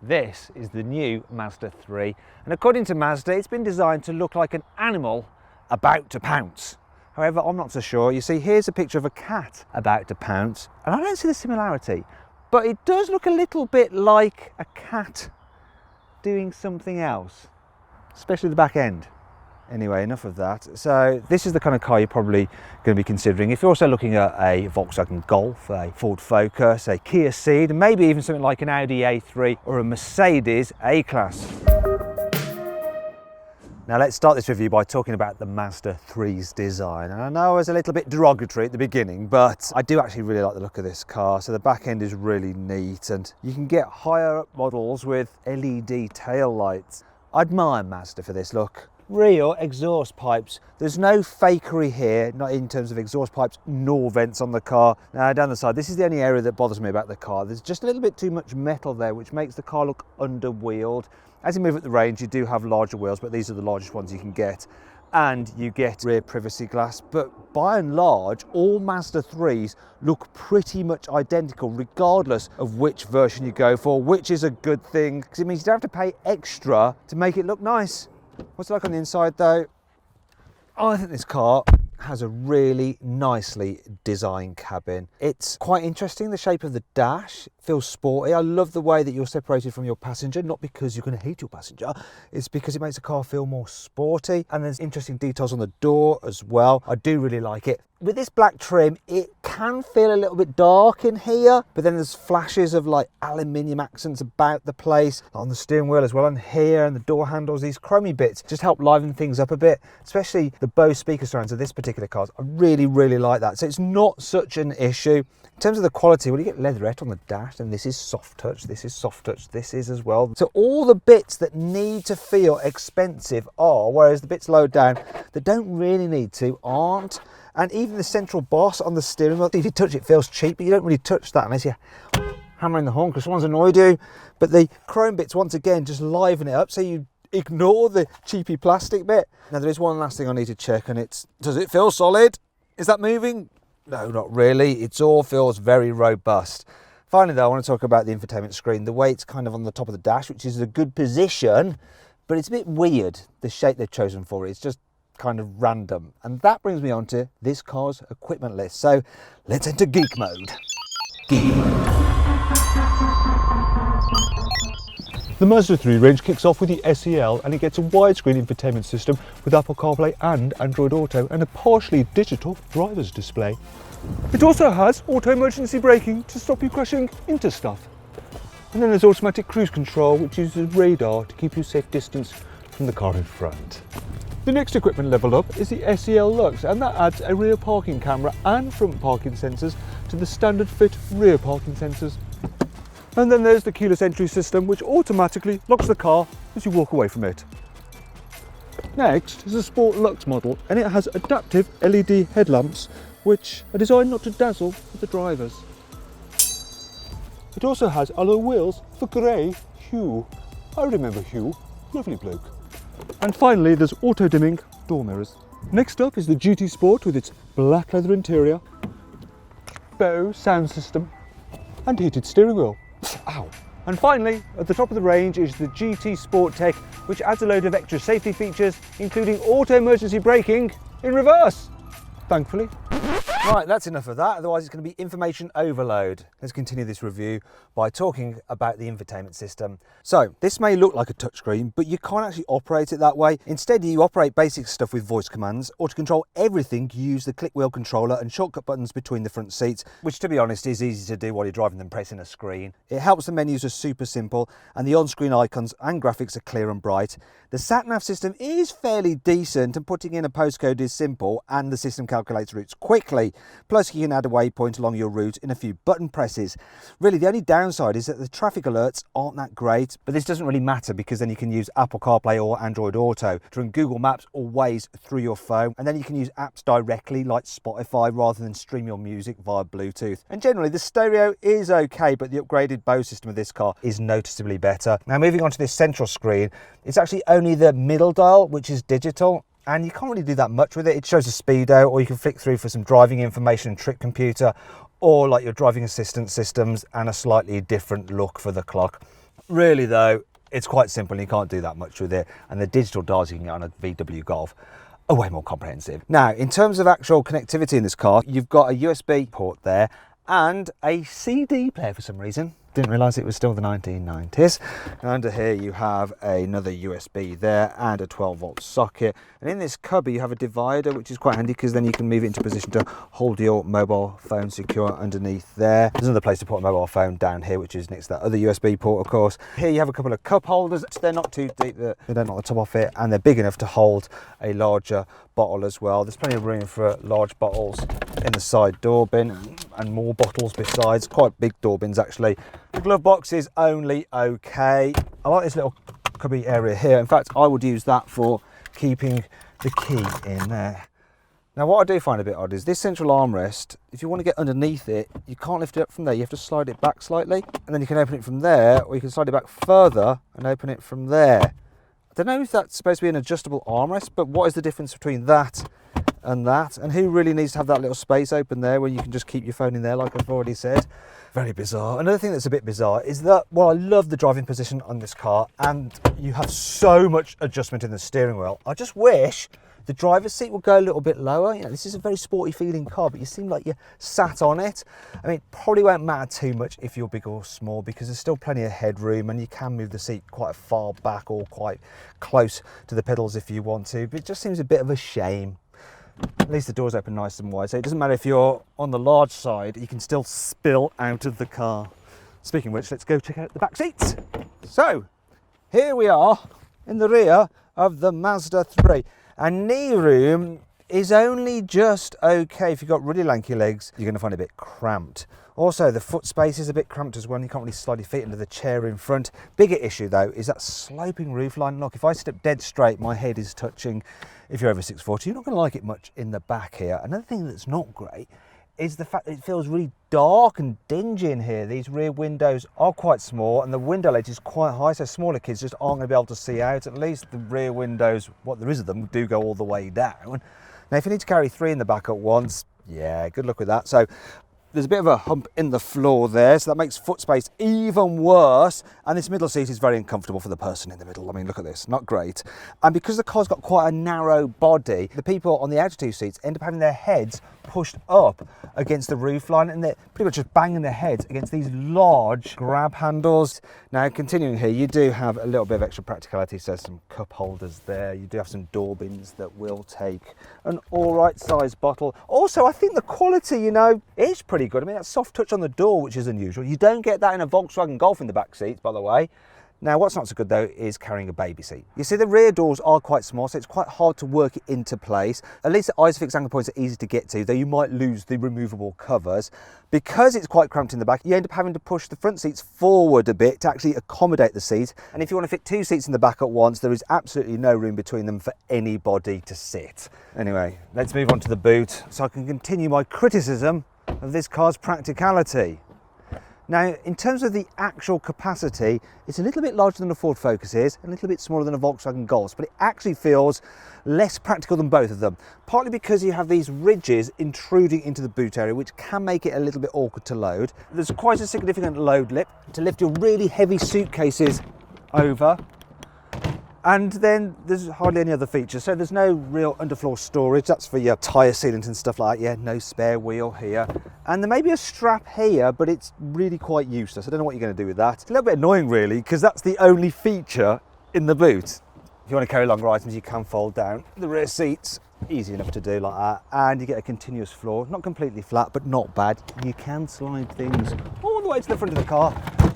This is the new Mazda 3, and according to Mazda, it's been designed to look like an animal about to pounce. However, I'm not so sure. You see, here's a picture of a cat about to pounce, and I don't see the similarity, but it does look a little bit like a cat doing something else, especially the back end. Anyway, enough of that. So this is the kind of car you're probably going to be considering if you're also looking at a Volkswagen Golf, a Ford Focus, a Kia Ceed, and maybe even something like an Audi A3 or a Mercedes A-Class. Now let's start this review by talking about the Mazda 3's design. And I know I was a little bit derogatory at the beginning, but I do actually really like the look of this car. So the back end is really neat, and you can get higher up models with LED tail lights. I admire Mazda for this look. Rear exhaust pipes. There's no fakery here, not in terms of exhaust pipes nor vents on the car. Now down the side, this is the only area that bothers me about the car. There's just a little bit too much metal there, which makes the car look under-wheeled. As you move up the range, you do have larger wheels, but these are the largest ones you can get. And you get rear privacy glass, but by and large, all Mazda 3s look pretty much identical, regardless of which version you go for, which is a good thing, because it means you don't have to pay extra to make it look nice. What's it like on the inside though? I think this car has a really nicely designed cabin. It's quite interesting, the shape of the dash feels sporty. I love the way that you're separated from your passenger, not because you're going to hate your passenger, it's because it makes the car feel more sporty. And there's interesting details on the door as well. I do really like it. With this black trim, it can feel a little bit dark in here, but then there's flashes of like aluminium accents about the place, on the steering wheel as well, and here, and the door handles. These chromey bits just help liven things up a bit, especially the Bose speaker surrounds of this particular car. I really, really like that. So it's not such an issue. In terms of the quality, well, you get leatherette on the dash, and this is soft touch, this is soft touch, this is as well. So all the bits that need to feel expensive are, whereas the bits low down that don't really need to aren't. And even the central boss on the steering wheel, if you touch it, it feels cheap, but you don't really touch that unless you're hammering the horn because someone's annoyed you. But the chrome bits, once again, just liven it up so you ignore the cheapy plastic bit. Now there is one last thing I need to check, and it's, does it feel solid? Is that moving? No, not really. It all feels very robust. Finally though, I want to talk about the infotainment screen. The way it's kind of on the top of the dash, which is a good position, but it's a bit weird, the shape they've chosen for it. It's just kind of random. And that brings me on to this car's equipment list. So let's enter geek mode. Geek mode. The Mazda 3 range kicks off with the SEL, and it gets a widescreen infotainment system with Apple CarPlay and Android Auto and a partially digital driver's display. It also has auto emergency braking to stop you crashing into stuff. And then there's automatic cruise control, which uses radar to keep you safe distance from the car in front. The next equipment level up is the SEL Lux, and that adds a rear parking camera and front parking sensors to the standard fit rear parking sensors. And then there's the keyless entry system, which automatically locks the car as you walk away from it. Next is the Sport Lux model, and it has adaptive LED headlamps, which are designed not to dazzle the drivers. It also has alloy wheels for grey hue. I remember Hugh, lovely bloke. And finally, there's auto-dimming door mirrors. Next up is the GT Sport with its black leather interior, Bose sound system, and heated steering wheel. Ow! And finally, at the top of the range is the GT Sport Tech, which adds a load of extra safety features, including auto emergency braking in reverse, thankfully. Right, that's enough of that, otherwise it's going to be information overload. Let's continue this review by talking about the infotainment system. So, this may look like a touchscreen, but you can't actually operate it that way. Instead, you operate basic stuff with voice commands, or to control everything, you use the click wheel controller and shortcut buttons between the front seats, which to be honest is easy to do while you're driving than pressing a screen. It helps the menus are super simple, and the on-screen icons and graphics are clear and bright. The sat-nav system is fairly decent, and putting in a postcode is simple, and the system calculates routes quickly. Plus you can add a waypoint along your route in a few button presses. Really the only downside is that the traffic alerts aren't that great, but this doesn't really matter because then you can use Apple CarPlay or Android Auto to run Google Maps or Waze through your phone, and then you can use apps directly like Spotify rather than stream your music via Bluetooth. And generally the stereo is okay, but the upgraded Bose system of this car is noticeably better. Now moving on to this central screen, it's actually only the middle dial which is digital, and you can't really do that much with it. It shows a speedo, or you can flick through for some driving information and trip computer, or like your driving assistance systems and a slightly different look for the clock. Really though, it's quite simple and you can't do that much with it. And the digital dials you can get on a VW Golf are way more comprehensive. Now, in terms of actual connectivity in this car, you've got a USB port there and a CD player for some reason. Didn't realise it was still the 1990s. And under here you have another USB there and a 12-volt socket. And in this cubby you have a divider, which is quite handy because then you can move it into position to hold your mobile phone secure underneath there. There's another place to put a mobile phone down here, which is next to that other USB port, of course. Here you have a couple of cup holders. They're not too deep, they don't knock the top off it, and they're big enough to hold a larger bottle as well. There's plenty of room for large bottles in the side door bin and more bottles besides, quite big door bins actually. The glove box is only okay. I like this little cubby area here. In fact, I would use that for keeping the key in there. Now what I do find a bit odd is this central armrest, if you want to get underneath it, you can't lift it up from there, you have to slide it back slightly, and then you can open it from there, or you can slide it back further and open it from there. I don't know if that's supposed to be an adjustable armrest, but what is the difference between that and that? And who really needs to have that little space open there where you can just keep your phone in there, like I've already said? Very bizarre. Another thing that's a bit bizarre is that, well, I love the driving position on this car and you have so much adjustment in the steering wheel. I just wish the driver's seat will go a little bit lower. You know, this is a very sporty feeling car, but you seem like you're sat on it. I mean, it probably won't matter too much if you're big or small because there's still plenty of headroom and you can move the seat quite far back or quite close to the pedals if you want to, but it just seems a bit of a shame. At least the doors open nice and wide, so it doesn't matter if you're on the large side, you can still spill out of the car. Speaking of which, let's go check out the back seats. So, here we are in the rear of the Mazda 3. And knee room is only just okay. If you've got really lanky legs, you're going to find it a bit cramped. Also, the foot space is a bit cramped as well. You can't really slide your feet under the chair in front. Bigger issue though is that sloping roofline. Look, if I sit up dead straight, my head is touching. If you're over 6'4", you're not going to like it much in the back here. Another thing that's not great is the fact that it feels really dark and dingy in here. These rear windows are quite small and the window ledge is quite high, so smaller kids just aren't going to be able to see out. At least the rear windows, what there is of them, do go all the way down. Now, if you need to carry 3 in the back at once, yeah, good luck with that. So there's a bit of a hump in the floor there, so that makes foot space even worse. And this middle seat is very uncomfortable for the person in the middle. I mean, look at this, not great. And because the car's got quite a narrow body, the people on the outer 2 seats end up having their heads pushed up against the roofline and they're pretty much just banging their heads against these large grab handles. Now, continuing here, you do have a little bit of extra practicality. So some cup holders there. You do have some door bins that will take an all right size bottle. Also, I think the quality, you know, is pretty good. I mean, that soft touch on the door, which is unusual. You don't get that in a Volkswagen Golf in the back seats, by the way. Now, what's not so good though is carrying a baby seat. You see, the rear doors are quite small, so it's quite hard to work it into place. At least the ISOFIX anchor points are easy to get to, though you might lose the removable covers. Because it's quite cramped in the back, you end up having to push the front seats forward a bit to actually accommodate the seat. And if you want to fit 2 seats in the back at once, there is absolutely no room between them for anybody to sit. Anyway, let's move on to the boot so I can continue my criticism of this car's practicality. Now, in terms of the actual capacity, it's a little bit larger than a Ford Focus is, a little bit smaller than a Volkswagen Golf, but it actually feels less practical than both of them. Partly because you have these ridges intruding into the boot area, which can make it a little bit awkward to load. There's quite a significant load lip to lift your really heavy suitcases over. And then there's hardly any other features, so there's no real underfloor storage. That's for your tyre sealant and stuff like that. Yeah, no spare wheel here. And there may be a strap here, but it's really quite useless. I don't know what you're going to do with that. It's a little bit annoying, really, because that's the only feature in the boot. If you want to carry longer items, you can fold down the rear seats. Easy enough to do like that. And you get a continuous floor. Not completely flat, but not bad. You can slide things all the way to the front of the car,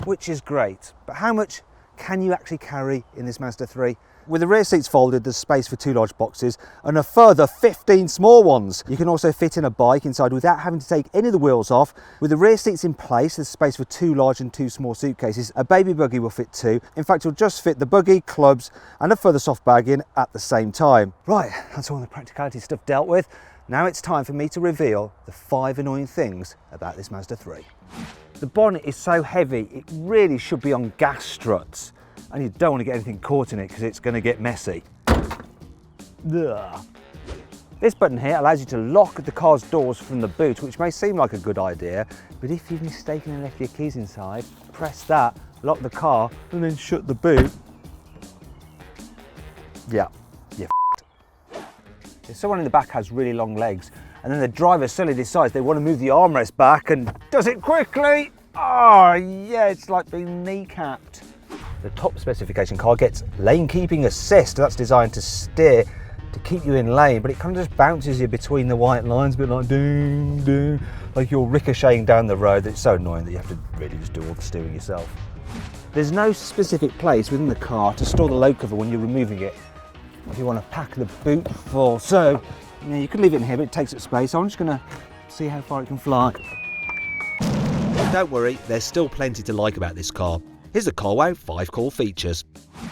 which is great. But how much can you actually carry in this Mazda 3? With the rear seats folded, there's space for 2 large boxes and a further 15 small ones. You can also fit in a bike inside without having to take any of the wheels off. With the rear seats in place, there's space for 2 large and 2 small suitcases. A baby buggy will fit 2. In fact, you'll just fit the buggy, clubs and a further soft bag in at the same time. Right, that's all the practicality stuff dealt with. Now it's time for me to reveal the 5 annoying things about this Mazda 3. The bonnet is so heavy, it really should be on gas struts. And you don't want to get anything caught in it because it's going to get messy. Ugh. This button here allows you to lock the car's doors from the boot, which may seem like a good idea, but if you've mistakenly left your keys inside, press that lock the car, and then shut the boot, yeah, you're f***ed. If someone in the back has really long legs, and then the driver suddenly decides they want to move the armrest back and does it quickly, oh yeah, it's like being kneecapped. The top specification car gets lane keeping assist. That's designed to steer, to keep you in lane, but it kind of just bounces you between the white lines, a bit like ding, ding, like you're ricocheting down the road. It's so annoying that you have to really just do all the steering yourself. There's no specific place within the car to store the load cover when you're removing it, if you want to pack the boot full. So, you know, you could leave it in here, but it takes up space. So I'm just going to see how far it can fly. Don't worry, there's still plenty to like about this car. Here's the carwow 5 core features.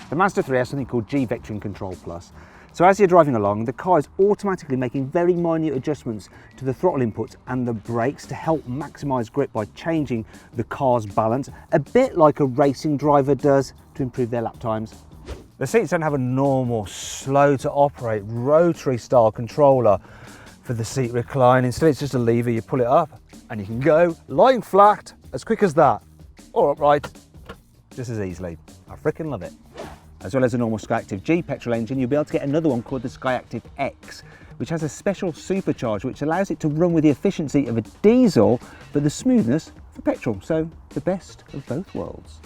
The Mazda 3 has something called G Vectoring Control Plus. So as you're driving along, the car is automatically making very minute adjustments to the throttle inputs and the brakes to help maximise grip by changing the car's balance, a bit like a racing driver does to improve their lap times. The seats don't have a normal, slow to operate, rotary style controller for the seat recline. Instead, it's just a lever, you pull it up and you can go lying flat as quick as that, or upright just as easily. I freaking love it. As well as a normal Skyactiv G petrol engine, you'll be able to get another one called the Skyactiv X, which has a special supercharge which allows it to run with the efficiency of a diesel, but the smoothness for petrol. So the best of both worlds.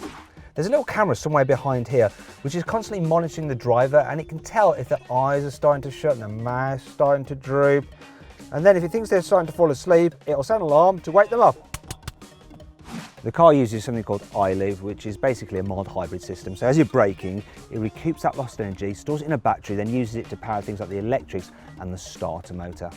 There's a little camera somewhere behind here, which is constantly monitoring the driver, and it can tell if their eyes are starting to shut and their mouth's starting to droop. And then if it thinks they're starting to fall asleep, it'll sound an alarm to wake them up. The car uses something called iLive, which is basically a mild hybrid system. So as you're braking, it recoups that lost energy, stores it in a battery, then uses it to power things like the electrics and the starter motor.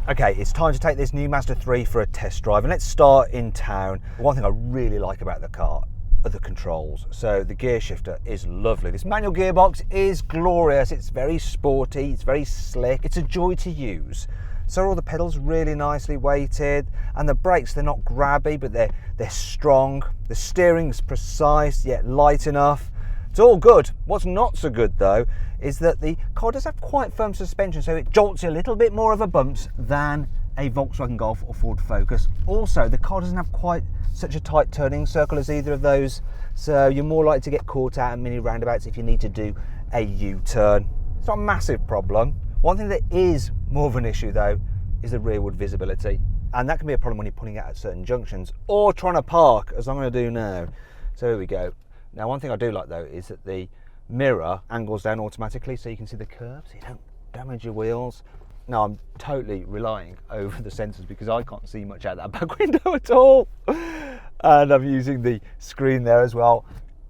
Okay, it's time to take this new Mazda 3 for a test drive, and let's start in town. One thing I really like about the car are the controls. So the gear shifter is lovely. This manual gearbox is glorious. It's very sporty, it's very slick, it's a joy to use. So are all the pedals really nicely weighted, and the brakes, they're not grabby, but they're strong. The steering's precise yet light enough. It's all good. What's not so good though is that the car does have quite firm suspension, so it jolts you a little bit more of a bumps than a Volkswagen Golf or Ford Focus. Also, the car doesn't have quite such a tight turning circle as either of those, so you're more likely to get caught out in mini roundabouts if you need to do a U-turn. It's not a massive problem. One thing that is more of an issue though is the rearward visibility, and that can be a problem when you're pulling out at certain junctions or trying to park, as I'm going to do now. So here we go. Now, one thing I do like though is that the mirror angles down automatically so you can see the curves, so you don't damage your wheels. Now, I'm totally relying over the sensors because I can't see much out that back window at all, and I'm using the screen there as well.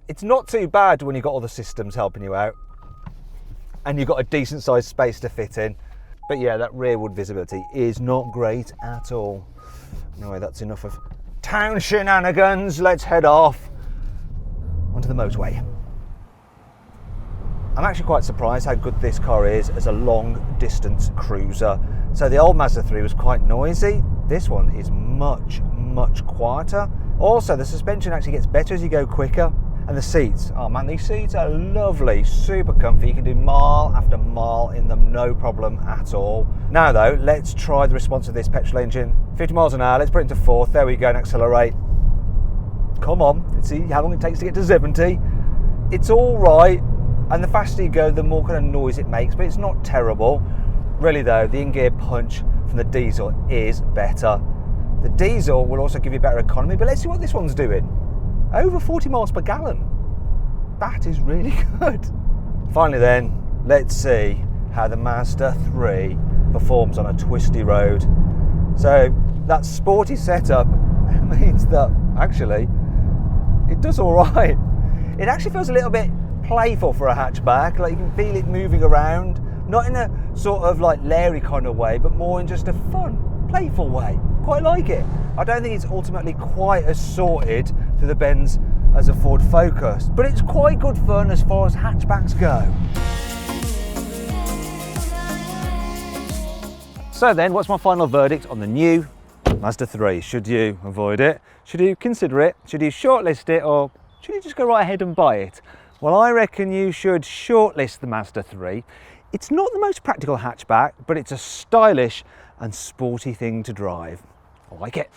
It's not too bad when you've got all the systems helping you out and you've got a decent sized space to fit in. But yeah, that rearward visibility is not great at all. Anyway, that's enough of town shenanigans. Let's head off onto the motorway. I'm actually quite surprised how good this car is as a long distance cruiser. So the old Mazda 3 was quite noisy. This one is much, much quieter. Also, the suspension actually gets better as you go quicker. And the seats, oh man, these seats are lovely, super comfy. You can do mile after mile in them, no problem at all. Now though, let's try the response of this petrol engine. 50 miles an hour, let's put it into fourth. There we go, and accelerate. Come on, let's see how long it takes to get to 70. It's all right, and the faster you go, the more kind of noise it makes, but it's not terrible. Really though, the in-gear punch from the diesel is better. The diesel will also give you better economy, but let's see what this one's doing. Over 40 miles per gallon. That is really good. Finally then, let's see how the Mazda 3 performs on a twisty road. So that sporty setup means that actually it does all right. It actually feels a little bit playful for a hatchback, like you can feel it moving around, not in a sort of like Larry kind of way, but more in just a fun, playful way. Quite like it. I don't think it's ultimately quite as sorted through the bends as a Ford Focus, but it's quite good fun as far as hatchbacks go. So then, what's my final verdict on the new Mazda 3? Should you avoid it? Should you consider it? Should you shortlist it? Or should you just go right ahead and buy it? Well, I reckon you should shortlist the Mazda 3. It's not the most practical hatchback, but it's a stylish and sporty thing to drive. I like it.